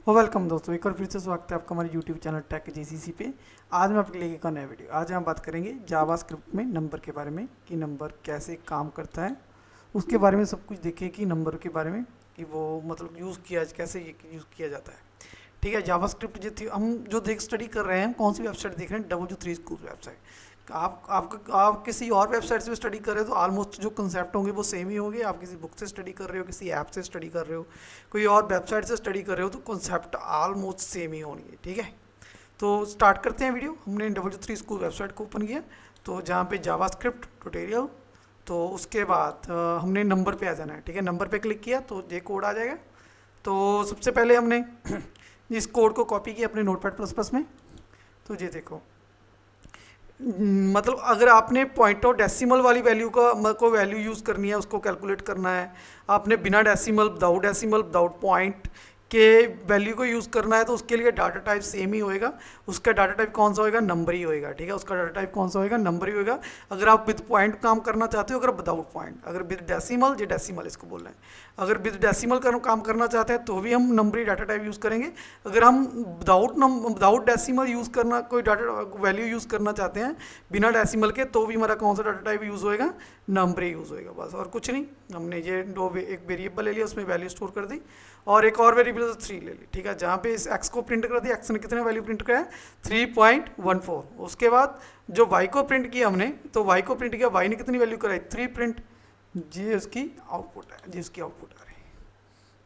Welcome दोस्तों, एक और फिर से स्वागत है आपका हमारे यूट्यूब चैनल टेक जीसीसी पे। आज मैं आपके लिए एक और नया वीडियो। आज हम बात करेंगे जावास्क्रिप्ट में नंबर के बारे में कि नंबर कैसे काम करता है, उसके बारे में सब कुछ देखें कि नंबर के बारे में कि वो मतलब यूज़ किया कैसे यूज़ किया जाता है। ठीक है, जावास्क्रिप्ट जो थी हम जो देख स्टडी कर रहे हैं, कौन सी वेबसाइट देख रहे हैं, W3 स्कूल वेबसाइट। आप किसी और वेबसाइट से स्टडी कर रहे हो तो ऑलमोस्ट जो कंसेप्ट होंगे वो सेम ही होंगे। आप किसी बुक से स्टडी कर रहे हो, किसी ऐप से स्टडी कर रहे हो, कोई और वेबसाइट से स्टडी कर रहे हो, तो कंसेप्ट ऑलमोस्ट सेम ही होंगे। ठीक है, तो स्टार्ट करते हैं वीडियो। हमने W3 स्कूल वेबसाइट को ओपन किया, तो जहाँ पे जावास्क्रिप्ट ट्यूटोरियल, तो उसके बाद हमने नंबर पे आ जाना है। ठीक है, नंबर पे क्लिक किया तो ये कोड आ जाएगा। तो सबसे पहले हमने इस कोड को कॉपी किया अपने नोटपैड प्लस प्लस में। तो ये देखो, मतलब अगर आपने पॉइंट और डेसिमल वाली वैल्यू को वैल्यू यूज़ करनी है, उसको कैलकुलेट करना है, आपने बिना डेसिमल विदाउट पॉइंट के वैल्यू को यूज़ करना है, तो उसके लिए डाटा टाइप सेम ही होएगा। उसका डाटा टाइप कौन सा होएगा? नंबर ही होएगा। ठीक है, उसका डाटा टाइप कौन सा होएगा? नंबर ही होएगा। अगर आप विद पॉइंट काम करना चाहते हो, अगर विदाउट पॉइंट, अगर विद डेसिमल, ये डेसिमल इसको बोल रहे हैं, अगर विद डेसिमल काम करना चाहते हैं तो भी हम नंबर ही डाटा टाइप यूज़ करेंगे। अगर हम विदाउट डेसिमल यूज़ करना, कोई डाटा वैल्यू यूज़ करना चाहते हैं बिना डेसिमल के, तो भी हमारा कौन सा डाटा टाइप यूज़ होएगा? नंबर ही यूज़ होएगा, बस और कुछ नहीं। हमने ये एक वेरिएबल ले लिया, उसमें वैल्यू स्टोर कर दी, और एक और वेरिएबल 3 ले ली। ठीक है, जहाँ पे इस x को प्रिंट कर दिया, x ने कितने वैल्यू प्रिंट किया है? 3.14। उसके बाद जो y को प्रिंट किया हमने, तो y को प्रिंट किया, y ने कितनी वैल्यू कराई? 3 प्रिंट। ये उसकी आउटपुट है, ये उसकी आउटपुट आ रही है।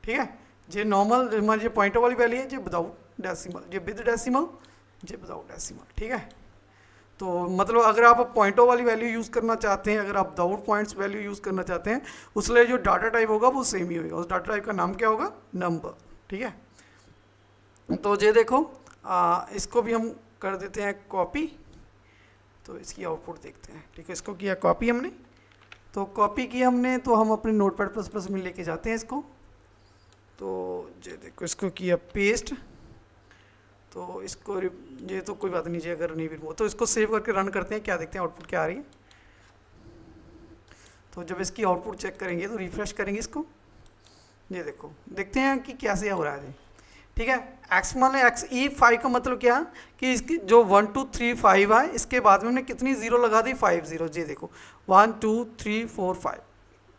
ठीक है, ये नॉर्मल हमारी पॉइंटर वाली वैल्यू है, ये विदाउट डेसिमल, ये विद डेसिमल, ये विदाउट डेसिमल। ठीक है, तो मतलब अगर आप पॉइंटों वाली वैल्यू यूज़ करना चाहते हैं, अगर आप विदाउट पॉइंट्स वैल्यू यूज़ करना चाहते हैं, उसलिए जो डाटा टाइप होगा वो सेम ही होगा। उस डाटा टाइप का नाम क्या होगा? नंबर। ठीक है, तो ये देखो, इसको भी हम कर देते हैं कॉपी, तो इसकी आउटपुट देखते हैं। ठीक है, इसको किया कॉपी हमने, तो कॉपी किया हमने, तो हम अपने नोटपैड प्लस प्लस में लेके जाते हैं इसको। तो ये देखो, इसको किया पेस्ट, तो इसको ये तो कोई बात नहीं जी, अगर नहीं भी वो तो इसको सेव करके रन करते हैं, क्या देखते हैं आउटपुट क्या आ रही है। तो जब इसकी आउटपुट चेक करेंगे तो रिफ्रेश करेंगे इसको, ये देखो, देखते हैं कि कैसे हो रहा है जी। ठीक है, एक्स मान लें एक्स ई 5 का मतलब क्या कि इसकी जो 1 2 3 5 है, इसके बाद में हमने कितनी जीरो लगा दी? 5 जीरो। जी देखो, 1 2 3 4 5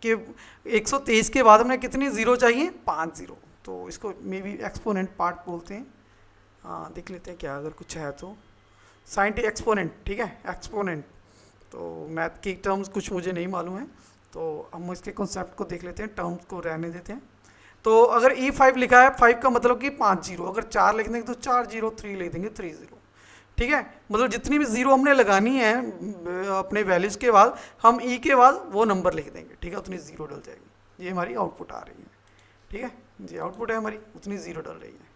के 123 के बाद हमने कितनी जीरो चाहिए? 5 जीरो। तो इसको मे बी एक्सपोनेंट पार्ट बोलते हैं। हाँ, देख लेते हैं क्या अगर कुछ है तो। Sine exponent. ठीक है, एक्सपोनेंट, तो मैथ की टर्म्स कुछ मुझे नहीं मालूम है, तो हम इसके कॉन्सेप्ट को देख लेते हैं, टर्म्स को रहने देते हैं। तो अगर E5 लिखा है, 5 का मतलब कि 5 जीरो, अगर 4 लिख देंगे तो 4 जीरो, 3 लिख देंगे 3 जीरो। ठीक है, मतलब जितनी भी जीरो हमने लगानी है अपने वैल्यूज़ के बाद, हम ई के बाद वो नंबर लिख देंगे। ठीक है, उतनी जीरो डल जाएगी। ये हमारी आउटपुट आ रही है। ठीक है, ये आउटपुट है हमारी, उतनी जीरो डल रही है।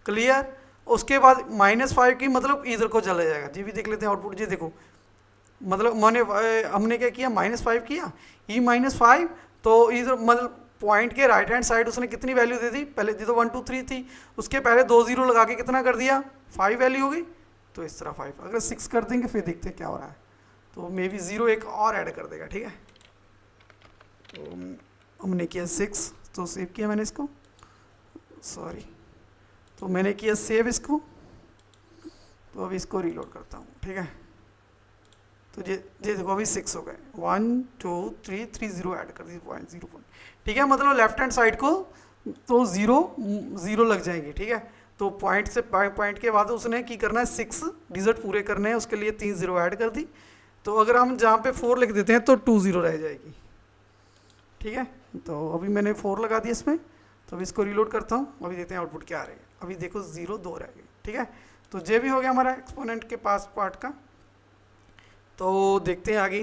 क्लियर? उसके बाद -5 की मतलब इधर को चला जाएगा। ये भी देख लेते हैं आउटपुट। ये देखो, मतलब हमने क्या किया? -5 किया, E-5, तो इधर मतलब पॉइंट के राइट हैंड साइड उसने कितनी वैल्यू दे दी? पहले दी तो 1 2 3 थी, उसके पहले 2 जीरो लगा के कितना कर दिया? 5 वैल्यू हो गई। तो इस तरह 5, अगर 6 कर देंगे फिर देखते हैं क्या हो रहा है, तो मे बी 0 एक और ऐड कर देगा। ठीक है, तो हमने किया 6, तो सेव किया मैंने इसको, सॉरी, तो मैंने किया सेव इसको। तो अभी इसको रीलोड करता हूँ। ठीक है, तो ये देखो अभी 6 हो गए, 1 2 3 3 जीरो ऐड कर दी, 0 पॉइंट। ठीक है, मतलब लेफ्ट हैंड साइड को तो जीरो लग जाएंगे। ठीक है, तो पॉइंट से पॉइंट के बाद उसने की करना है 6 डिजिट पूरे करने हैं, उसके लिए 3 जीरो ऐड कर दी। तो अगर हम जहाँ पे 4 लिख देते हैं तो 2 जीरो रह जाएगी। ठीक है, तो अभी मैंने 4 लगा दिया इसमें, तो अभी इसको रीलोड करता हूँ, अभी देखते हैं आउटपुट क्या आ रही है। अभी देखो 0 2 रह गई। ठीक है, तो ये भी हो गया हमारा एक्सपोनेंट के पास पार्ट का। तो देखते हैं आगे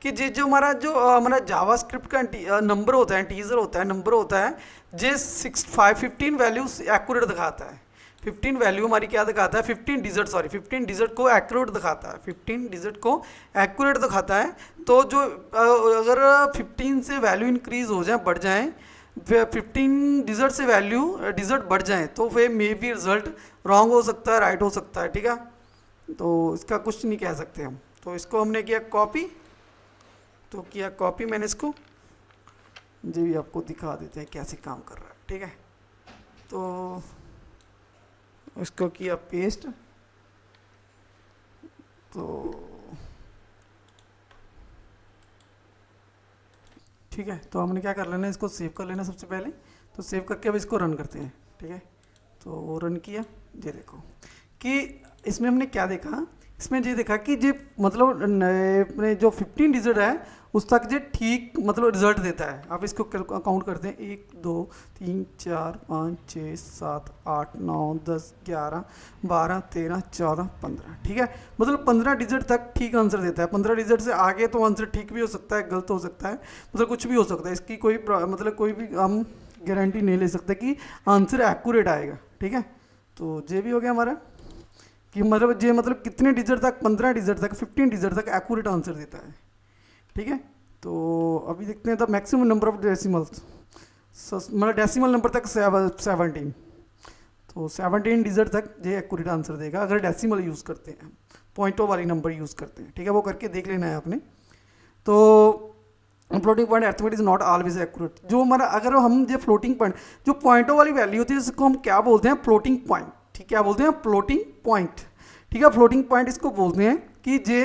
कि जो हमारा जावास्क्रिप्ट का नंबर होता है, इंटीजर होता है, नंबर होता है, जे 15 वैल्यूज एक्यूरेट दिखाता है। 15 वैल्यू हमारी क्या दिखाता है? 15 डिजिट को एक्यूरेट दिखाता है। 15 डिजिट को एक्यूरेट दिखाता है। तो जो अगर 15 से वैल्यू इंक्रीज हो जाए, बढ़ जाए, 15 डिजिट से वैल्यू डिजिट बढ़ जाए, तो फिर मे बी रिजल्ट रॉन्ग हो सकता है, राइट हो सकता है। ठीक है, तो इसका कुछ नहीं कह सकते हम। तो इसको हमने किया कॉपी, तो किया कॉपी मैंने इसको, ये भी आपको दिखा देते हैं कैसे काम कर रहा है। ठीक है, तो इसको किया पेस्ट, तो ठीक है। तो हमने क्या कर लेना है, इसको सेव कर लेना सबसे पहले। तो सेव करके अब इसको रन करते हैं, ठीक है। तो वो रन किया, ये देखो कि इसमें हमने क्या देखा, इसमें ये देखा कि जो मतलब अपने जो 15 डिजिट है उस तक जो ठीक मतलब रिजल्ट देता है। आप इसको काउंट करते हैं, 1 2 3 4 5 6 7 8 9 10 11 12 13 14 15, ठीक है। मतलब 15 डिजिट तक ठीक आंसर देता है। 15 डिजिट से आगे तो आंसर ठीक भी हो सकता है, गलत हो सकता है, मतलब कुछ भी हो सकता है। इसकी कोई मतलब कोई भी हम गारंटी नहीं ले सकते कि आंसर एक्यूरेट आएगा, ठीक है। तो ये भी हो गया हमारा कि मतलब ये मतलब कितने डिजिट तक, 15 डिजिट तक, 15 डिजिट तक एक्यूरेट आंसर देता है, ठीक है। तो अभी देखते हैं the maximum number of decimals, मतलब डेसिमल नंबर तक 17, तो 17 डिजिट तक ये एक्यूरेट आंसर देगा अगर डेसिमल यूज़ करते हैं, पॉइंटों वाली नंबर यूज़ करते हैं, ठीक है। वो करके देख लेना है आपने। तो floating point arithmetic is not always accurate. जो हमारा अगर हम ये फ्लोटिंग पॉइंट, जो पॉइंटों वाली वैल्यू होती है इसको हम क्या बोलते हैं, फ्लोटिंग पॉइंट, ठीक है। क्या बोलते हैं, फ्लोटिंग पॉइंट, ठीक है। फ्लोटिंग पॉइंट इसको बोलते हैं कि जे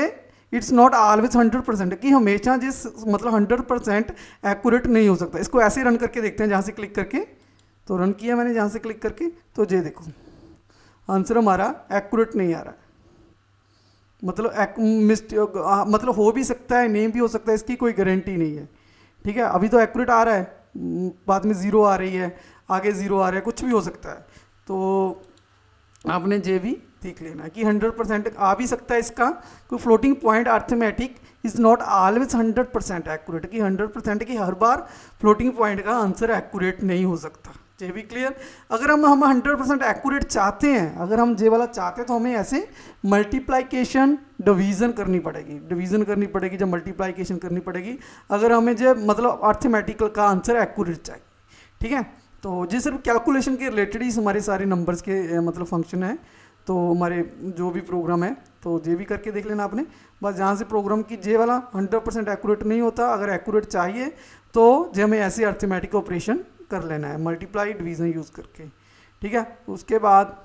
इट्स नॉट ऑलवेज 100%, कि हमेशा जिस मतलब 100% एक्यूरेट नहीं हो सकता। इसको ऐसे रन करके देखते हैं, जहाँ से क्लिक करके, तो रन किया मैंने जहाँ से क्लिक करके, तो ये देखो आंसर हमारा एक्यूरेट नहीं आ रहा है। मतलब मतलब हो भी सकता है, नहीं भी हो सकता है, इसकी कोई गारंटी नहीं है, ठीक है। अभी तो एक्यूरेट आ रहा है, बाद में 0 आ रही है, आगे 0 आ रहा है, कुछ भी हो सकता है। तो आपने ये भी देख लेना कि 100% आ भी सकता है इसका, कोई floating point arithmetic is not always 100% accurate, कि 100% की हर बार फ्लोटिंग पॉइंट का आंसर एक्यूरेट नहीं हो सकता। ये भी क्लियर। अगर हम 100% एक्यूरेट चाहते हैं, अगर हम जे वाला चाहते हैं, तो हमें ऐसे मल्टीप्लाइकेशन डिवीज़न करनी पड़ेगी, डिवीज़न करनी पड़ेगी, जब मल्टीप्लाइकेशन करनी पड़ेगी अगर हमें जो मतलब अर्थमेटिकल का आंसर एक्यूरेट चाहिए, ठीक है। तो ये सिर्फ कैलकुलेशन के रिलेटेड ही हमारे सारे नंबर्स के मतलब फंक्शन है। तो हमारे जो भी प्रोग्राम है, तो ये भी करके देख लेना आपने। बस जहाँ से प्रोग्राम की जे वाला 100% एक्यूरेट नहीं होता, अगर एक्यूरेट चाहिए तो जे हमें ऐसे अर्थमेटिक ऑपरेशन कर लेना है, मल्टीप्लाई डिवीज़न यूज़ करके, ठीक है। उसके बाद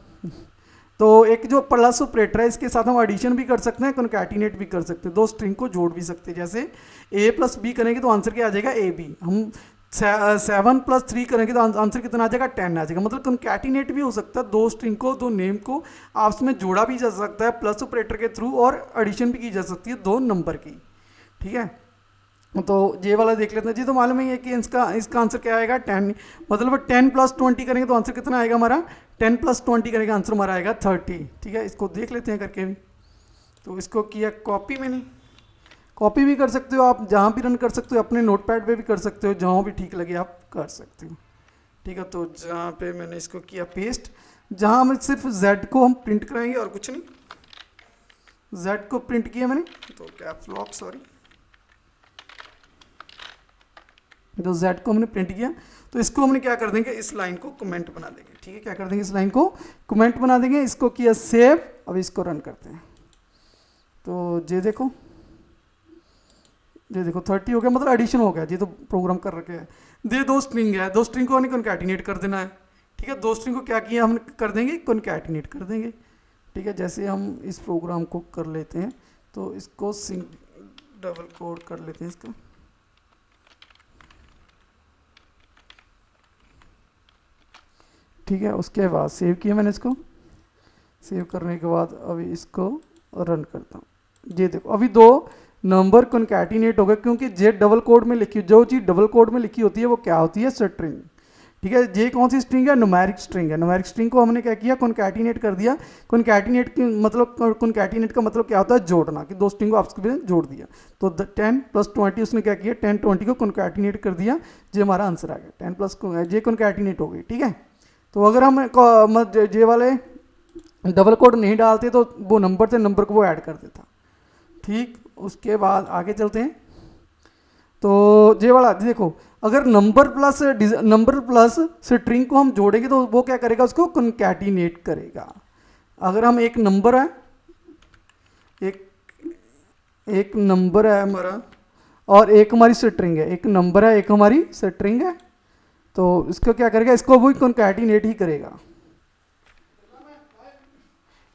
तो एक जो प्लस ऑपरेटर है, इसके साथ हम एडिशन भी कर सकते हैं, कॉन्कैटिनेट भी कर सकते हैं, दो स्ट्रिंग को जोड़ भी सकते हैं। जैसे a + b करेंगे तो आंसर क्या आ जाएगा, AB। हम 7 + 3 करेंगे तो आंसर कितना आ जाएगा, 10 आ जाएगा। मतलब कॉन्कैटिनेट भी हो सकता है, दो स्ट्रिंग को, दो नेम को आपस में जोड़ा भी जा सकता है प्लस ऑपरेटर के थ्रू, और एडिशन भी की जा सकती है दो नंबर की, ठीक है। तो ये वाला देख लेते हैं जी। तो मालूम ही है कि इसका आंसर क्या आएगा, 10। मतलब 10 + 20 करेंगे तो आंसर कितना आएगा हमारा, 10 + 20 करेंगे आंसर हमारा आएगा 30, ठीक है। इसको देख लेते हैं करके भी। तो इसको किया कॉपी, मैंने कॉपी भी कर सकते हो आप, जहाँ भी रन कर सकते हो, अपने नोटपैड पे भी कर सकते हो, जहाँ भी ठीक लगे आप कर सकते हो, ठीक है। तो जहाँ पे मैंने इसको किया पेस्ट, जहाँ हम सिर्फ Z को हम प्रिंट कराएंगे और कुछ नहीं, Z को प्रिंट किया मैंने, तो कैप्स लॉक, सॉरी, तो Z को हमने प्रिंट किया। तो इसको हमने क्या कर देंगे, इस लाइन को कमेंट बना देंगे, ठीक है। क्या कर देंगे, इस लाइन को कमेंट बना देंगे। इसको किया सेव, अब इसको रन करते हैं। तो ये देखो, ये देखो 30 हो गया, मतलब एडिशन हो गया। ये तो प्रोग्राम कर रखे हैं। ये दो स्ट्रिंग है, दो स्ट्रिंग को हमने कॉन्कैटिनेट कर देना है, ठीक है। दो स्ट्रिंग को क्या किया, हम कर देंगे कॉन्कैटिनेट कर देंगे, ठीक है। जैसे हम इस प्रोग्राम को कर लेते हैं, तो इसको डबल कोड कर लेते हैं इसका, ठीक है। उसके बाद सेव किया मैंने इसको, सेव करने के बाद अभी इसको रन करता हूँ। ये देखो अभी दो नंबर कॉन्कैटिनेट हो गए, क्योंकि जे डबल कोड में लिखी, जो चीज़ डबल कोड में लिखी होती है वो क्या होती है, स्ट्रिंग, ठीक है। जे कौन सी स्ट्रिंग है, न्यूमेरिक स्ट्रिंग है। न्यूमेरिक स्ट्रिंग को हमने क्या किया, कॉन्कैटिनेट कर दिया। कॉन्कैटिनेट की मतलब, कॉन्कैटिनेट का मतलब क्या होता है, जोड़ना, कि दो स्ट्रिंग को आपस में जोड़ दिया। तो 10 + 20 उसने क्या किया, 10 20 को कॉन्कैटिनेट कर दिया, जे हमारा आंसर आ गया। 10 + जे कॉन्कैटिनेट हो गई, ठीक है। तो अगर हम जे वाले डबल कोड नहीं डालते तो वो नंबर से नंबर को वो ऐड कर देता, ठीक। उसके बाद आगे चलते हैं। तो जे वाला देखो, अगर नंबर प्लस स्ट्रिंग को हम जोड़ेंगे तो वो क्या करेगा, उसको कॉन्कैटिनेट करेगा। अगर हम एक नंबर है, एक नंबर है हमारा और एक हमारी स्ट्रिंग है, एक नंबर है एक हमारी स्ट्रिंग है, तो इसको क्या करेगा, इसको वही कॉन्कैटिनेट ही करेगा।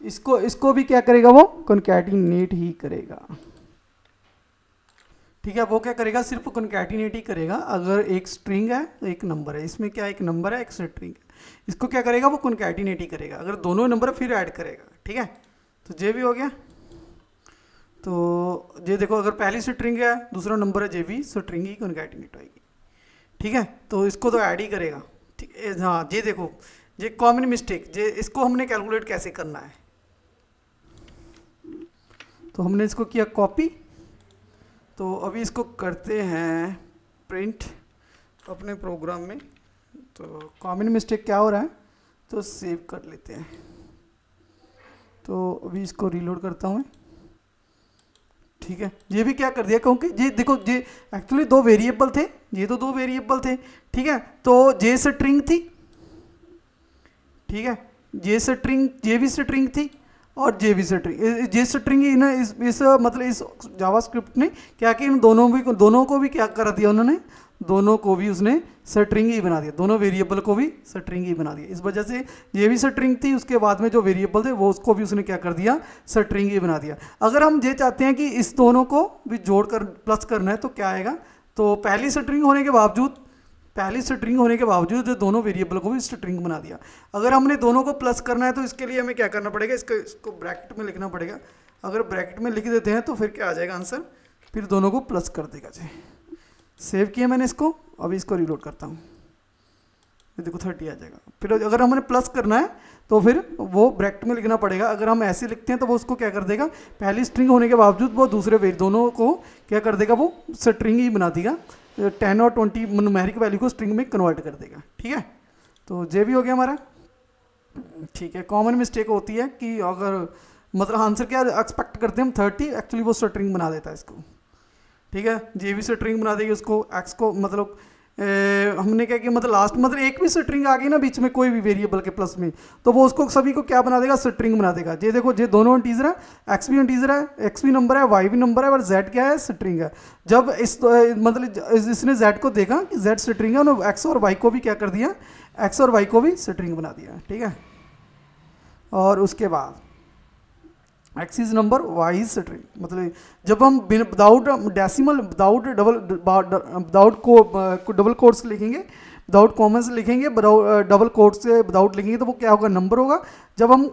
इसको भी क्या करेगा, वो कॉन्कैटिनेट ही करेगा। ठीक है, वो क्या करेगा, सिर्फ कॉन्कैटिनेट ही करेगा। अगर एक स्ट्रिंग है तो एक नंबर है, इसमें क्या एक नंबर है एक स्ट्रिंग है, इसको क्या करेगा, वो कॉन्कैटिनेट ही करेगा। अगर दोनों नंबर है फिर ऐड करेगा। ठीक है, तो जे भी हो गया। तो ये देखो, अगर पहली स्ट्रिंग है दूसरा नंबर है, जे भी स्ट्रिंग ही कॉन्कैटिनेट होगी। ठीक है, तो इसको तो ऐड ही करेगा। ठीक है, हाँ ये देखो, ये कॉमन मिस्टेक, ये इसको हमने कैलकुलेट कैसे करना है। तो हमने इसको किया कॉपी, तो अभी इसको करते हैं प्रिंट अपने प्रोग्राम में। तो कॉमन मिस्टेक क्या हो रहा है, तो सेव कर लेते हैं। तो अभी इसको रीलोड करता हूँ मैं। ठीक है, ये भी क्या कर दिया, क्योंकि ये देखो, ये एक्चुअली दो वेरिएबल थे, ये तो दो वेरिएबल थे। ठीक है, तो जे स्ट्रिंग थी। ठीक है, जे स्ट्रिंग, जे भी स्ट्रिंग थी और जे भी स्ट्रिंग, जे स्ट्रिंग ही ना इस मतलब इस जावास्क्रिप्ट ने क्या कि इन दोनों को भी क्या कर दिया उन्होंने, दोनों को भी उसने स्ट्रिंग ही बना दिया, दोनों वेरिएबल को भी स्ट्रिंग ही बना दिया। इस वजह से ये भी स्ट्रिंग थी, उसके बाद में जो वेरिएबल थे वो उसको भी उसने क्या कर दिया, स्ट्रिंग ही बना दिया। अगर हम ये चाहते हैं कि इस दोनों को भी जोड़कर प्लस करना है तो क्या आएगा, तो पहली स्ट्रिंग होने के बावजूद जो दोनों वेरिएबल को भी स्ट्रिंग बना दिया। अगर हमने दोनों को प्लस करना है तो इसके लिए हमें क्या करना पड़ेगा, इसको ब्रैकेट में लिखना पड़ेगा। अगर ब्रैकेट में लिख देते हैं तो फिर क्या आ जाएगा आंसर, फिर दोनों को प्लस कर देगा। जी सेव किया मैंने इसको, अभी इसको रीलोड करता हूँ, देखो 30 आ जाएगा। फिर अगर हमने प्लस करना है तो फिर वो ब्रैकेट में लिखना पड़ेगा। अगर हम ऐसे लिखते हैं तो वो उसको क्या कर देगा, पहली स्ट्रिंग होने के बावजूद वो दूसरे दोनों को क्या कर देगा, वो स्ट्रिंग ही बना देगा, 10 और 20 न्यूमेरिक वैल्यू को स्ट्रिंग में कन्वर्ट कर देगा। ठीक है, तो जे भी हो गया हमारा। ठीक है, कॉमन मिस्टेक होती है कि अगर मतलब आंसर क्या एक्सपेक्ट करते हैं हम 30, एक्चुअली वो स्ट्रिंग बना देता है इसको। ठीक है, जे भी स्ट्रिंग बना देगी उसको, एक्स को मतलब हमने क्या किया, मतलब लास्ट मतलब एक भी स्ट्रिंग आ गई ना बीच में कोई भी वेरिएबल के प्लस में, तो वो उसको सभी को क्या बना देगा, स्ट्रिंग बना देगा। ये देखो, ये दोनों इंटीजर है, एक्स भी इंटीजर है, एक्स भी नंबर है, वाई भी नंबर है, और जेड क्या है, स्ट्रिंग है। जब इस मतलब इसने जेड को देखा कि जेड स्ट्रिंग है, उन्होंने एक्स और वाई को भी क्या कर दिया, एक्स और वाई को भी स्ट्रिंग बना दिया। ठीक है, और उसके बाद x is number, y is string, मतलब जब हम without decimal, without double quotes लिखेंगे, विदाउट कॉमन्स लिखेंगे, डबल कोट्स से विदाउट लिखेंगे तो वो क्या होगा, नंबर होगा। जब हम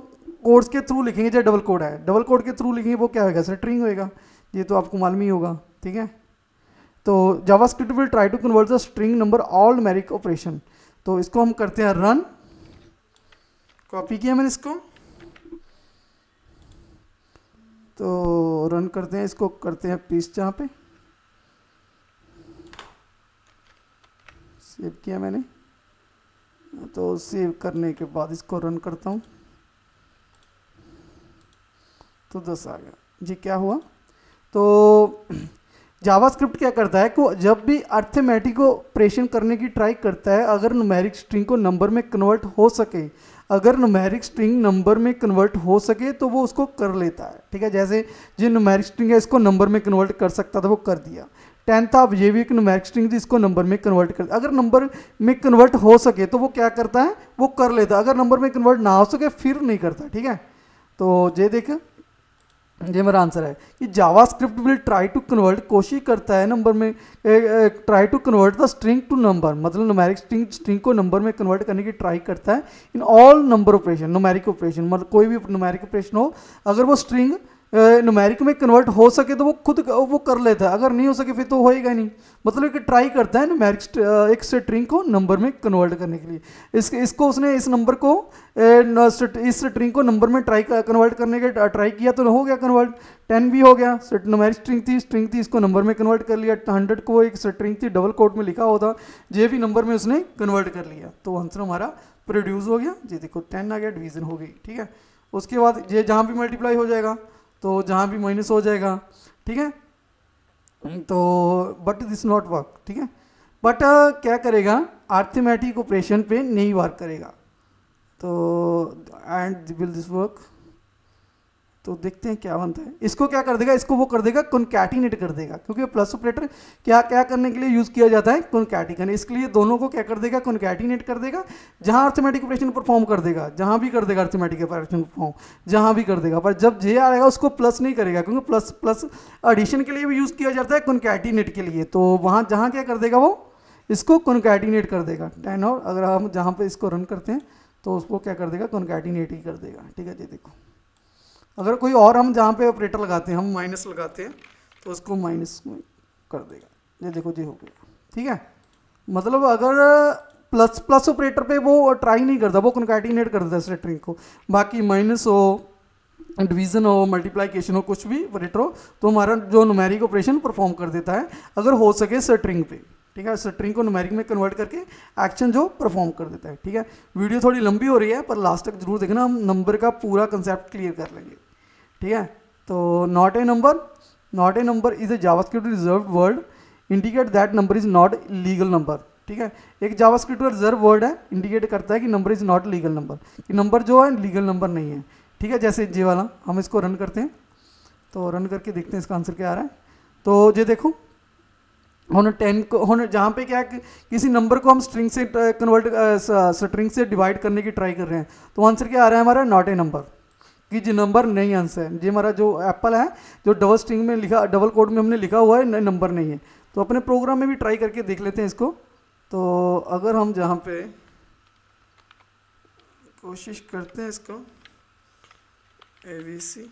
कोड्स के थ्रू लिखेंगे, जब डबल कोड है, डबल कोड के थ्रू लिखेंगे वो क्या होगा, स्ट्रिंग होएगा। ये तो आपको मालूम ही होगा। ठीक है, तो JavaScript will try to convert the string number all numeric operation. तो इसको हम करते हैं रन, कॉपी किया मैंने इसको, तो रन करते हैं, इसको करते हैं पेस्ट, जहाँ पे सेव किया मैंने, तो सेव करने के बाद इसको रन करता हूँ तो 10 आ गया। जी क्या हुआ, तो जावास्क्रिप्ट क्या करता है कि जब भी अर्थमेटिक ऑपरेशन करने की ट्राई करता है, अगर न्यूमेरिक स्ट्रिंग को नंबर में कन्वर्ट हो सके, अगर न्यूमेरिक स्ट्रिंग नंबर में कन्वर्ट हो सके तो वो उसको कर लेता है। ठीक है, जैसे जो न्यूमेरिक स्ट्रिंग है इसको नंबर में कन्वर्ट कर सकता था, वो कर दिया। 10 था, अब ये भी एक न्यूमेरिक स्ट्रिंग थी, इसको नंबर में कन्वर्ट कर, अगर नंबर में कन्वर्ट हो सके तो वो क्या करता है, वो कर लेता है। अगर नंबर में कन्वर्ट ना हो सके फिर नहीं करता। ठीक है, तो ये देखें, ये मेरा आंसर है कि JavaScript will try to convert, कोशिश करता है नंबर में, try to convert the string to number, मतलब न्यूमेरिक स्ट्रिंग को नंबर में कन्वर्ट करने की ट्राई करता है in all number operation, numeric operation, मतलब कोई भी न्यूमेरिक ऑपरेशन हो, अगर वो स्ट्रिंग न्यूमेरिक में कन्वर्ट हो सके तो वो खुद वो कर लेता है, अगर नहीं हो सके फिर तो होएगा नहीं। मतलब कि ट्राई करता है न्यूमेरिक एक स्ट्रिंग को नंबर में कन्वर्ट करने के लिए। इसको उसने इस नंबर को इस स्ट्रिंग को नंबर में कन्वर्ट करने के ट्राई किया तो हो गया कन्वर्ट, 10 भी हो गया। न्यूमेरिक स्ट्रिंग थी इसको नंबर में कन्वर्ट कर लिया, 100 को एक स्ट्रिंग थी डबल कोट में लिखा होता, ये भी नंबर में उसने कन्वर्ट कर लिया, तो आंसर हमारा प्रोड्यूस हो गया। ये देखो 10 आ गया, डिवीजन हो गई। ठीक है, उसके बाद ये जहाँ भी मल्टीप्लाई हो जाएगा तो जहाँ भी माइनस हो जाएगा। ठीक है, तो बट दिस नॉट वर्क। ठीक है, बट क्या करेगा, अर्थमेटिक ऑपरेशन पे नहीं वर्क करेगा। तो एंड विल दिस वर्क, तो देखते हैं क्या बनता है। इसको क्या कर देगा, इसको वो कर देगा कॉन्कैटिनेट कर देगा, क्योंकि प्लस ऑपरेटर क्या क्या करने के लिए यूज़ किया जाता है, कॉन्कैटिनेट। इसके लिए दोनों को क्या कर देगा, कॉन्कैटिनेट कर देगा। जहाँ अर्थमेटिक ऑपरेशन परफॉर्म कर देगा, जहाँ भी कर देगा अर्थमेटिक ऑपरेशन परफॉर्म, जहाँ भी कर देगा, पर जब जे आएगा उसको प्लस नहीं करेगा, क्योंकि प्लस प्लस एडिशन के लिए भी यूज़ किया जाता है, कॉन्कैटिनेट के लिए। तो वहाँ जहाँ क्या कर देगा, वो इसको कॉन्कैटिनेट कर देगा 10। और अगर हम जहाँ पे इसको रन करते हैं तो उसको क्या कर देगा, कॉन्कैटिनेट ही कर देगा। ठीक है जी, देखो अगर कोई और हम जहाँ पे ऑपरेटर लगाते हैं, हम माइनस लगाते हैं तो उसको माइनस में कर देगा। ये देखो जी हो गया। ठीक है, मतलब अगर प्लस प्लस ऑपरेटर पे वो ट्राई नहीं करता, वो कॉन्कैटिनेट कर देता है स्ट्रिंग को। बाकी माइनस हो, डिवीजन हो, मल्टीप्लिकेशन हो, कुछ भी ऑपरेटर हो, तो हमारा जो न्यूमेरिक ऑपरेशन परफॉर्म कर देता है, अगर हो सके स्ट्रिंग पे। ठीक है, स्ट्रिंग को न्यूमेरिक में कन्वर्ट करके एक्शन जो परफॉर्म कर देता है। ठीक है, वीडियो थोड़ी लंबी हो रही है पर लास्ट तक जरूर देखना, हम नंबर का पूरा कंसेप्ट क्लियर कर लेंगे। ठीक है, तो not a number is a JavaScript reserve word indicate that number is not legal number. ठीक है, एक जावास्क्रिप्ट का रिजर्व वर्ड है, इंडिकेट करता है कि number is not legal number, कि नंबर जो है लीगल नंबर नहीं है। ठीक है, जैसे जे वाला हम इसको रन करते हैं, तो रन करके देखते हैं इसका आंसर क्या आ रहा है। तो ये देखो हमने 10 को हमने जहाँ पे क्या किसी नंबर को हम स्ट्रिंग से कन्वर्ट स्ट्रिंग से डिवाइड करने की ट्राई कर रहे हैं, तो आंसर क्या आ रहा है हमारा, नॉट ए नंबर, कि जो नंबर नहीं आंसर है। ये हमारा जो एप्पल है, जो डबल स्ट्रिंग में लिखा, डबल कोड में हमने लिखा हुआ है, नंबर नहीं है। तो अपने प्रोग्राम में भी ट्राई करके देख लेते हैं इसको। तो अगर हम जहाँ पे कोशिश करते हैं इसको ABC,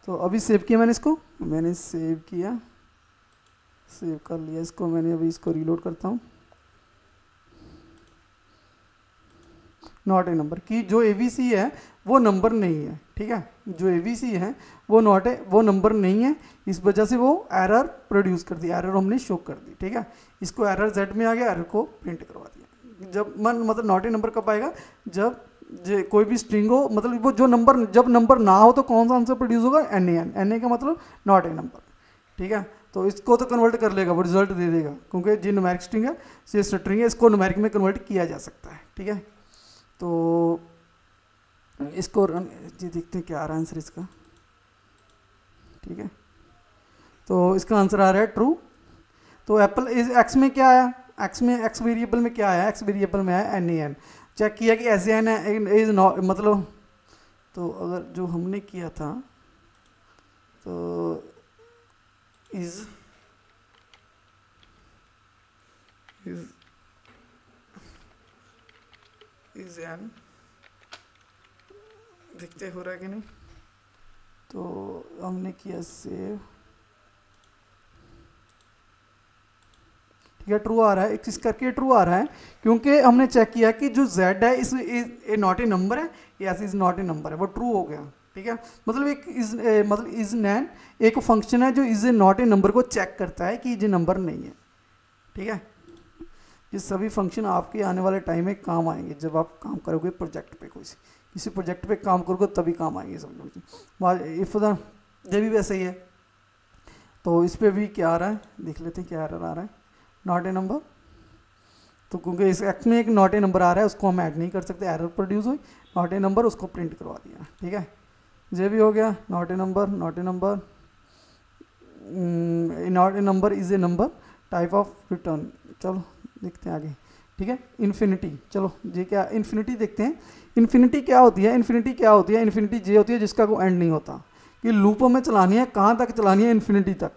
तो अभी सेव किया मैंने इसको, मैंने सेव किया, सेव कर लिया इसको मैंने। अभी इसको रीलोड करता हूँ। नॉट ए नंबर, की जो ABC है वो नंबर नहीं है। ठीक है, जो ABC है वो वो नंबर नहीं है, इस वजह से वो एरर प्रोड्यूस कर दी, एरर हमने शो कर दी। ठीक है, इसको एरर Z में आ गया, एरर को प्रिंट करवा दिया। जब मतलब नॉट ए नंबर कब आएगा, जब कोई भी स्ट्रिंग हो, मतलब वो जो नंबर, जब नंबर ना हो तो कौन सा आंसर प्रोड्यूस होगा, NA का मतलब नॉट ए नंबर। ठीक है, तो इसको तो कन्वर्ट कर लेगा, वो रिजल्ट दे देगा, क्योंकि जो न्यूमेरिक स्ट्रिंग है, ये स्ट्रिंग है, इसको न्यूमेरिक में कन्वर्ट किया जा सकता है। ठीक है, तो इसको जी देखते हैं क्या आ रहा है आंसर इसका। ठीक है, तो इसका आंसर आ रहा है ट्रू। तो एप्पल इस एक्स में क्या आया, एक्स वेरिएबल में क्या आया, एक्स वेरिएबल में आया NAN। चेक किया कि SAN है, इज नॉट, मतलब तो अगर जो हमने किया था तो इज एन, देखते हो रहा है कि नहीं। तो हमने किया सेव। ठीक है, ट्रू आ रहा है, इस करके ट्रू आ रहा है, क्योंकि हमने चेक किया कि जो Z है इस नॉट ए नंबर है, yes is not a number है, वो ट्रू हो गया। ठीक है, मतलब एक इज नैन एक फंक्शन है जो is a not a number को चेक करता है कि ये नंबर नहीं है। ठीक है, ये सभी फंक्शन आपके आने वाले टाइम में काम आएंगे, जब आप काम करोगे प्रोजेक्ट पे, किसी प्रोजेक्ट पे काम करोगे तभी काम आएंगे सब लोग। इफ द ये भी वैसे ही है। तो इस पे भी क्या आ रहा है, देख लेते हैं क्या एरर आ रहा है, नॉट ए नंबर। तो क्योंकि इस एक्स में एक नॉट ए नंबर आ रहा है, उसको हम ऐड नहीं कर सकते, एरर प्रोड्यूस हुई, नॉट ए नंबर, उसको प्रिंट करवा दिया। ठीक है, ये भी हो गया, not a number, not a number, not a number is a number, type of return. चलो देखते हैं आगे। ठीक है, इन्फिनिटी, चलो ये क्या, इन्फिनिटी देखते हैं। इन्फिनिटी क्या होती है, इन्फिनिटी क्या होती है, इन्फिनिटी ये होती है जिसका कोई एंड नहीं होता, कि लूप में चलानी है, कहाँ तक चलानी है, इन्फिनिटी तक।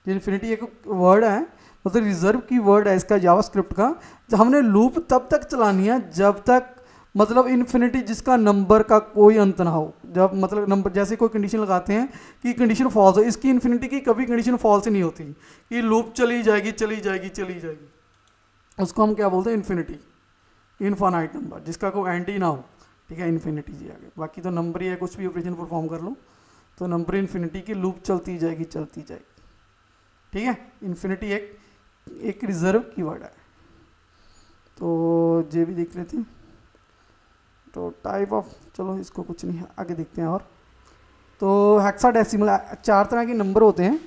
इन्फिनिटी एक वर्ड है, मतलब रिजर्व की वर्ड है इसका जावास्क्रिप्ट का, जब हमने लूप तब तक चलानी है जब तक, मतलब इन्फिनिटी जिसका नंबर का कोई अंत ना हो। जब मतलब नंबर, जैसे कोई कंडीशन लगाते हैं कि कंडीशन फॉल्स हो, इसकी इन्फिनिटी की कभी कंडीशन फॉल्स ही नहीं होती, कि लूप चली जाएगी चली जाएगी चली जाएगी, उसको हम क्या बोलते हैं, इन्फिनिटी, इनफाइनाइट नंबर जिसका कोई एंड ही ना हो। ठीक है, इन्फिनिटी जी आगे, बाकी तो नंबर ही है, कुछ भी ऑपरेशन परफॉर्म कर लो तो नंबर इन्फिनिटी की लूप चलती जाएगी चलती जाएगी। ठीक है, इन्फिनिटी एक रिजर्व कीवर्ड है। तो ये भी देख लेते हैं। तो टाइप ऑफ, चलो इसको कुछ नहीं, आगे देखते हैं। और तो हेक्साडेसिमल, 4 तरह के नंबर होते हैं।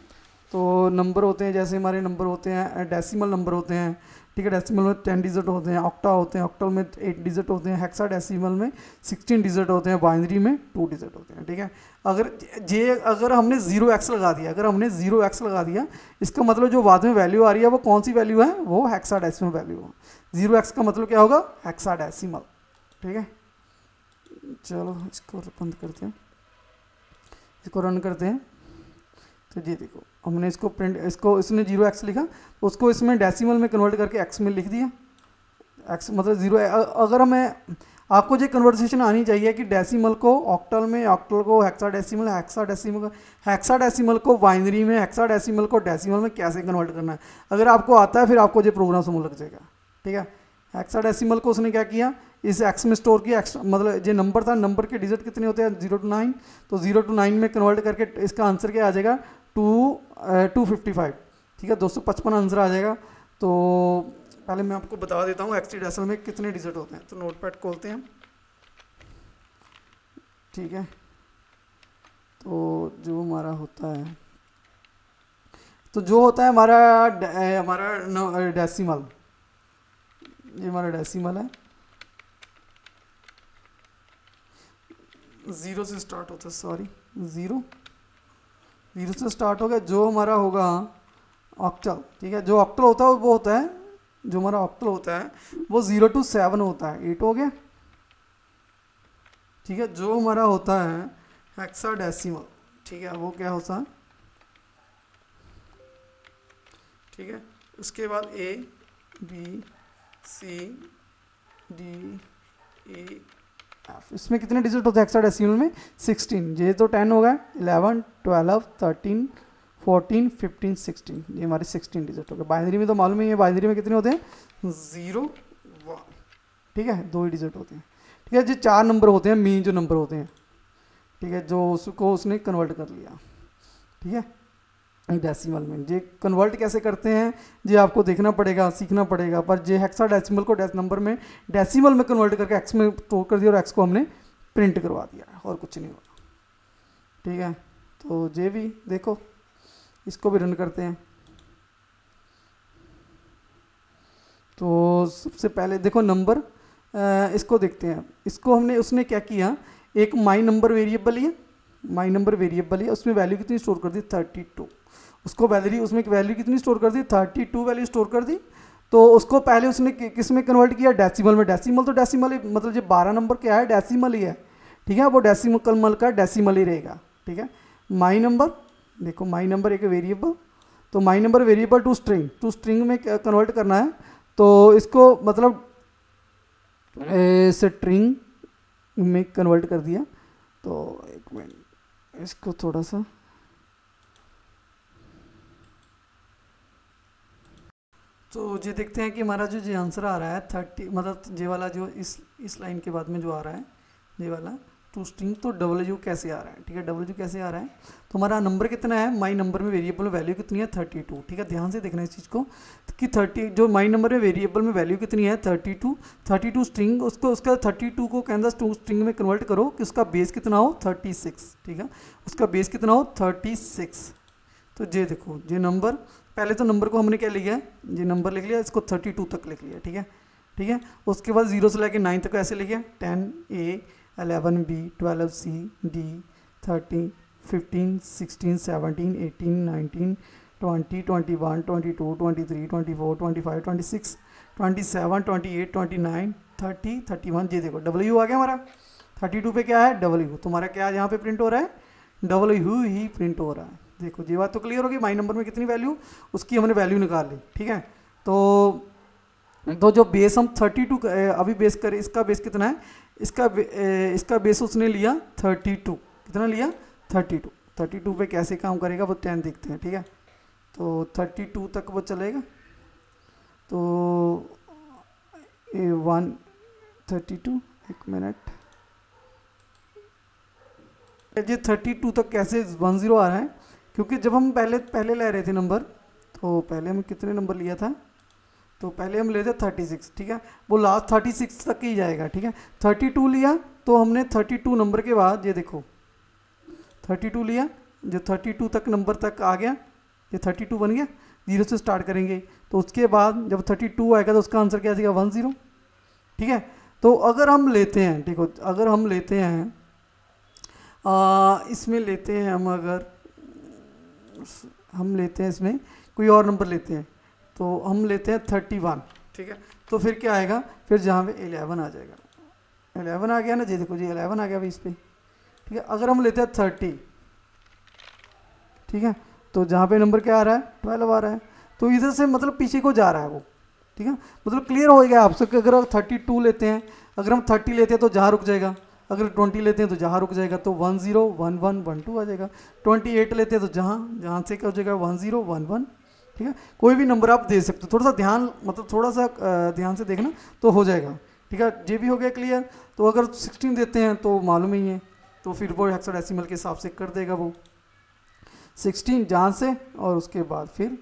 तो नंबर होते हैं, जैसे हमारे नंबर होते हैं डेसिमल नंबर होते हैं, ठीक है, डेसिमल में 10 डिजिट होते हैं, ऑक्टा होते हैं, ऑक्टल में 8 डिजिट होते हैं, हेक्साडेसिमल में 16 डिजिट होते हैं, बाइनरी में 2 डिजिट होते हैं, ठीक है। अगर हमने 0x लगा दिया, अगर हमने 0x लगा दिया, इसका मतलब जो बाद में वैल्यू आ रही है वो कौन सी वैल्यू है, वो हेक्साडेसिमल वैल्यू है। 0x का मतलब क्या होगा, हेक्साडेसिमल, ठीक है। चलो इसको बंद करते हैं, इसको रन करते हैं। तो ये देखो हमने इसको प्रिंट, इसने 0x लिखा तो उसको इसमें डेसिमल में कन्वर्ट करके x में लिख दिया। x मतलब 0। अगर हमें, आपको ये कन्वर्सेशन आनी चाहिए कि डेसिमल को ऑक्टल में, ऑक्टल को हेक्साडेसिमल, हेक्साडेसिमल को बाइनरी में, हेक्साडेसिमल को डेसिमल में कैसे कन्वर्ट करना है। अगर आपको आता है फिर आपको ये प्रोग्राम समझ लग जाएगा, ठीक है। हेक्साडेसिमल को उसने क्या किया, इस x में स्टोर किया। x मतलब ये नंबर था, नंबर के डिजिट कितने होते हैं 0 to 9, तो 0 to 9 में कन्वर्ट करके इसका आंसर क्या आ जाएगा 255, ठीक है, 255 आंसर आ जाएगा। तो पहले मैं आपको बता देता हूँ हेक्साडेसिमल में कितने डिजिट होते हैं। तो नोटपैड खोलते हैं, ठीक है। तो जो हमारा होता है, तो जो होता है हमारा डेसिमल, ये हमारा डेसिमल है, 0 से स्टार्ट होता है, सॉरी 0 से स्टार्ट हो गया। जो हमारा होगा ऑक्टल, ठीक है, जो ऑक्टल होता है वो होता है, जो हमारा ऑक्टल होता है वो 0 to 7 होता है, 8 हो गया, ठीक है। जो हमारा होता है हेक्साडेसिमल, ठीक है, वो क्या होता है, ठीक है। उसके बाद A B C D E F, इसमें कितने डिजिट होते हैं हेक्साडेसिमल में 16। ये तो 10 होगा, 11 12 13 14 15 16, ये हमारे 16 डिजिट हो गए। बाइनरी में तो मालूम ही है, बाइनरी में कितने होते हैं 0 1, ठीक है, 2 ही डिजिट होते हैं, ठीक है। जो 4 नंबर होते हैं मेन जो नंबर होते हैं, ठीक है, जो उसको उसने कन्वर्ट कर लिया, ठीक है, डेसिमल में। ये कन्वर्ट कैसे करते हैं ये आपको देखना पड़ेगा, सीखना पड़ेगा। पर ये हेक्साडेसिमल को नंबर में डेसिमल में कन्वर्ट करके एक्स में स्टोर कर दिया और एक्स को हमने प्रिंट करवा दिया, और कुछ नहीं हुआ, ठीक है। तो ये भी देखो, इसको भी रन करते हैं। तो सबसे पहले देखो नंबर, इसको देखते हैं। इसको हमने, उसने क्या किया, एक माई नंबर वेरिएबल लिया, माई नंबर वेरिएबल लिया, उसमें वैल्यू कितनी स्टोर कर दी 32। उसको वैल्यू, उसमें वैल्यू कितनी स्टोर कर दी 32 वैल्यू स्टोर कर दी। तो उसको पहले उसने किस में कन्वर्ट किया, डेसिमल में। डेसिमल तो डेसिमल ही, मतलब ये 12 नंबर क्या है, डेसिमल ही है, ठीक है, वो डेसिमल का डेसिमल ही रहेगा, ठीक है। माई नंबर, देखो माई नंबर एक वेरिएबल, तो my number variable to string में कन्वर्ट करना है। तो इसको मतलब स्ट्रिंग में कन्वर्ट कर दिया। तो एक मिनट, इसको थोड़ा सा, तो ये देखते हैं कि हमारा जो ये आंसर आ रहा है 30, मतलब ये वाला जो इस लाइन के बाद में जो आ रहा है ये वाला टू स्ट्रिंग, तो W कैसे आ रहा है, ठीक है, W कैसे आ रहा है। तो हमारा नंबर कितना है, माई नंबर में वेरिएबल में वैल्यू कितनी है 32, ठीक है। ध्यान से देखना इस चीज़ को कि 30, जो माई नंबर में वेरिएबल में वैल्यू कितनी है 32 स्ट्रिंग, उसको उसका 32 को कैंडस टू स्ट्रिंग में कन्वर्ट करो कि उसका बेस कितना हो 36, ठीक है, उसका बेस कितना हो 36। तो ये देखो, ये नंबर, पहले तो नंबर को हमने क्या लिया है, ये नंबर लिख लिया, इसको 32 तक लिख लिया, ठीक है, ठीक है। उसके बाद 0 से लेकर 9 तक ऐसे लिखिए, 10A 11B 12C D 13 15 16 17 18 19 20 21 22 23 24 25 26 27 28 29 30 31। ये देखो W आ गया हमारा, 32 पे क्या है W, तुम्हारा क्या यहाँ पे प्रिंट हो रहा है W ही प्रिंट हो रहा है। देखो ये बात तो क्लियर होगी, माई नंबर में कितनी वैल्यू, उसकी हमने वैल्यू निकाल ली, ठीक है। तो जो बेस हम 32 अभी बेस करें, इसका बेस कितना है, इसका बेस उसने लिया 32, कितना लिया 32 पे कैसे काम करेगा वो 10 देखते हैं, ठीक है। तो 32 तक वो चलेगा, तो 132, एक मिनट, ये 32 तक कैसे 10 आ रहा है, क्योंकि जब हम पहले ले रहे थे नंबर, तो पहले हम कितने नंबर लिया था, तो पहले हम ले थे 36, ठीक है, वो लास्ट 36 तक ही जाएगा, ठीक है। 32 लिया तो हमने 32 नंबर के बाद ये देखो 32 लिया, जो 32 तक नंबर तक आ गया, ये 32 बन गया, 0 से स्टार्ट करेंगे तो उसके बाद जब 32 आएगा तो उसका आंसर क्या आ जाएगा 10, ठीक है। तो अगर हम लेते हैं, देखो अगर हम लेते हैं इसमें लेते हैं हम, अगर हम लेते हैं इसमें कोई और नंबर लेते हैं तो हम लेते हैं 31, ठीक है। तो फिर क्या आएगा, फिर जहाँ पे 11 आ जाएगा, 11 आ गया ना जी, देखो जी 11 आ गया भाई इस पर, ठीक है। अगर हम लेते हैं 30, ठीक है, तो जहाँ पे नंबर क्या आ रहा है 12 आ रहा है, तो इधर से मतलब पीछे को जा रहा है वो, ठीक है। मतलब क्लियर हो गया आपसे कि अगर 32 लेते हैं, अगर हम 30 लेते हैं तो जहाँ रुक जाएगा, अगर 20 लेते हैं तो जहाँ रुक जाएगा, तो 10 11 12 आ जाएगा। 28 लेते हैं तो जहाँ से क्या हो जाएगा 10 11, ठीक है। कोई भी नंबर आप दे सकते हो, थोड़ा सा ध्यान, मतलब थोड़ा सा ध्यान से देखना तो हो जाएगा, ठीक है। ये भी हो गया क्लियर। तो अगर 16 देते हैं तो मालूम ही है, तो फिर वो हेक्साडेसिमल के हिसाब से कर देगा वो 16 जहाँ से, और उसके बाद फिर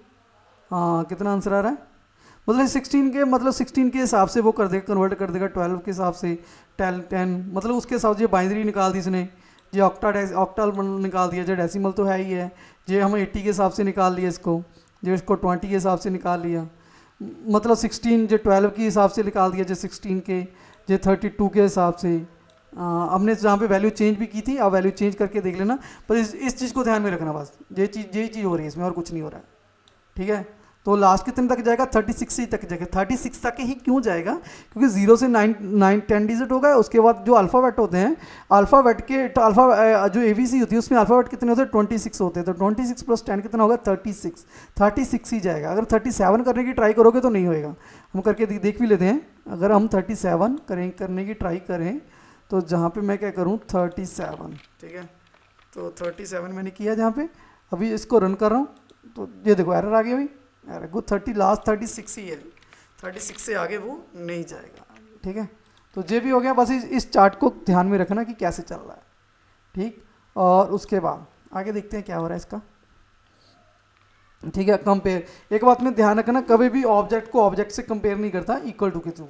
कितना आंसर आ रहा है, मतलब 16 के हिसाब से वो कर देगा, कन्वर्ट कर देगा 12 के हिसाब से, 10 मतलब उसके हिसाब से बाइनरी निकाल दी इसने, ये ऑक्टल निकाल दिया, जो डेसिमल तो है ही है, ये हम 80 के हिसाब से निकाल लिया इसको, जो इसको 20 के हिसाब से निकाल लिया, मतलब 16 जो 12 के हिसाब से निकाल दिया, जो 16 के, जो 32 के हिसाब से। हमने जहाँ पे वैल्यू चेंज भी की थी, आप वैल्यू चेंज करके देख लेना, पर इस चीज़ को ध्यान में रखना, बस यही चीज़ हो रही है इसमें, और कुछ नहीं हो रहा है, ठीक है। तो लास्ट कितने तक जाएगा 36 ही तक जाएगा, 36 तक ही क्यों जाएगा, क्योंकि 0 से 10 डिजिट होगा। उसके बाद जो अल्फ़ाबेट होते हैं, अल्फ़ाबेट के तो जो ABC होती है उसमें अल्फ़ाबेट कितने होते हैं 26 होते हैं, तो 26 + 10 कितना होगा 36 ही जाएगा। अगर 37 करने की ट्राई करोगे तो नहीं होएगा, हम करके देख भी लेते हैं। अगर हम 37 करने की ट्राई करें तो जहाँ पे मैं क्या करूँ 37, ठीक है, तो 37 मैंने किया जहाँ पे, अभी इसको रन कर रहा हूँ तो ये देखो एरर आ गया भाई, एरर को 36 ही है, 36 से आगे वो नहीं जाएगा, ठीक है। तो ये भी हो गया, बस इस चार्ट को ध्यान में रखना कि कैसे चल रहा है, ठीक। और उसके बाद आगे देखते हैं क्या हो रहा है इसका, ठीक है। कंपेयर, एक बात में ध्यान रखना, कभी भी ऑब्जेक्ट को ऑब्जेक्ट से कंपेयर नहीं करता इक्वल टू के थ्रू,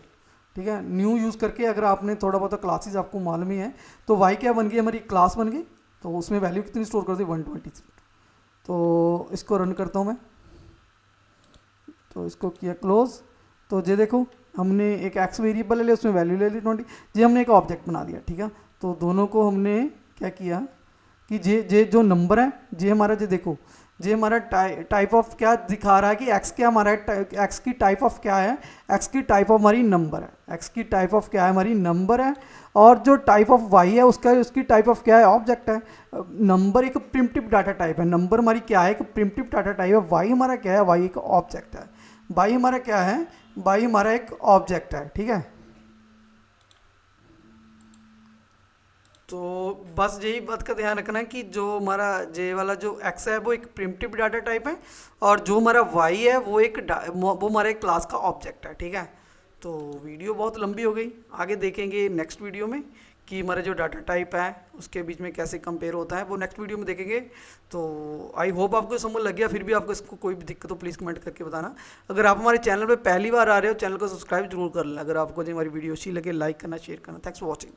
ठीक है। न्यू यूज़ करके अगर आपने थोड़ा बहुत क्लासेस आपको मालूम ही है, तो वाई क्या बन गई हमारी क्लास बन गई, तो उसमें वैल्यू कितनी स्टोर कर दी 123। तो इसको रन करता हूँ मैं, तो इसको किया क्लोज। तो ये देखो हमने एक एक्स वेरिएबल ले लिया, उसमें वैल्यू ले ली 20, ये हमने एक ऑब्जेक्ट बना दिया, ठीक है। तो दोनों को हमने क्या किया कि ये जो नंबर है, ये हमारा, ये देखो ये हमारा टाइप ऑफ क्या दिखा रहा है कि एक्स क्या हमारा एक्स की टाइप ऑफ क्या है, एक्स की टाइप ऑफ हमारी नंबर है, एक्स की टाइप ऑफ क्या है हमारी नंबर है, और जो टाइप ऑफ वाई है उसकी टाइप ऑफ क्या है ऑब्जेक्ट है। नंबर एक प्रिमिटिव डाटा टाइप है, नंबर हमारी क्या है एक प्रिमिटिव डाटा टाइप है, वाई हमारा क्या है वाई एक ऑब्जेक्ट है, वाई हमारा क्या है वाई हमारा एक ऑब्जेक्ट है, ठीक है। तो बस यही बात का ध्यान रखना है कि जो हमारा जे वाला जो एक्स है वो एक प्रिमिटिव डाटा टाइप है, और जो हमारा वाई है वो वो हमारे क्लास का ऑब्जेक्ट है, ठीक है। तो वीडियो बहुत लंबी हो गई, आगे देखेंगे नेक्स्ट वीडियो में कि हमारा जो डाटा टाइप है उसके बीच में कैसे कंपेयर होता है, वो नेक्स्ट वीडियो में देखेंगे। तो आई होप आपको समझ लग गया, फिर भी आपको इसको कोई भी दिक्कत हो प्लीज़ कमेंट करके बताना। अगर आप हमारे चैनल पे पहली बार आ रहे हो, चैनल को सब्सक्राइब जरूर कर लें। अगर आपको जो हमारी वीडियो अच्छी लगे लाइक करना, शेयर करना। Thanks for watching.